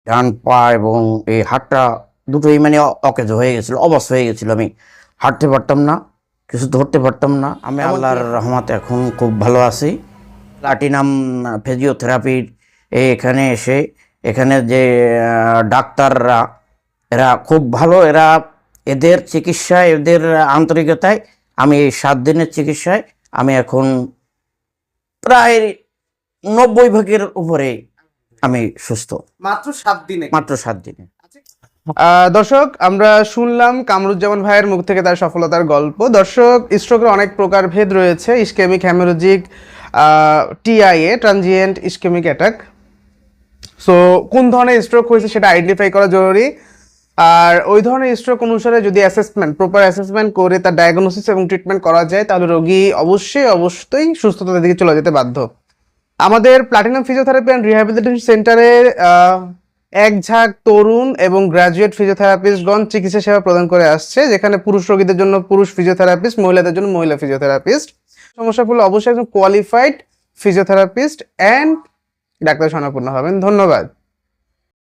ডান পা এবং এই হাতটা দুটোই মানে অকেজ হয়ে গেছিল, অবশ হয়ে গেছিল। আমি হাঁটতে পারতাম না, কিছু ধরতে পারতাম না। আমি আল্লাহর রহমতে এখন খুব ভালো আছি। প্লাটিনাম ফিজিওথেরাপির এখানে এসে এখানে যে ডাক্তাররা এরা খুব ভালো, এদের চিকিৎসায়, এদের আন্তরিকতায় আমি এই 7 দিনের চিকিৎসায় আমি এখন প্রায় 90% উপরে আমি সুস্থ। মাত্র 7 দিনে? মাত্র 7 দিনে। দর্শক, আমরা শুনলাম কামরুজ্জামান ভাইয়ের মুখ থেকে তার সফলতার গল্প। দর্শক, স্ট্রোকের অনেক প্রকারভেদ রয়েছে। Ischaemic haemorrhagic, TIA, transient ischaemic attack. So কোন ধরনের স্ট্রোক হয়েছে সেটা আইডেন্টিফাই করা জরুরি। আর ওই ধরনের স্ট্রোক অনুসারে যদি প্রপার অ্যাসেসমেন্ট করে তার ডায়াগনোসিস এবং ট্রিটমেন্ট করা যায়, তাহলে রোগী অবশ্যই সুস্থতার দিকে চলে যেতে বাধ্য। আমাদের প্লাটিনাম ফিজিওথেরাপি অ্যান্ড রিহ্যাবিলিটেশন সেন্টারে এক ঝাঁক তরুণ এবং গ্র্যাজুয়েট ফিজিওথেরাপিস্টগণ চিকিৎসা সেবা প্রদান করে আসছে, যেখানে পুরুষ রোগীদের জন্য পুরুষ ফিজিওথেরাপিস্ট, মহিলাদের জন্য মহিলা ফিজিওথেরাপিস্ট। সমস্যা পড়লে অবশ্যই একজন কোয়ালিফাইড ফিজিওথেরাপিস্ট অ্যান্ড ডাক্তার শরণাপন্ন হবেন। ধন্যবাদ।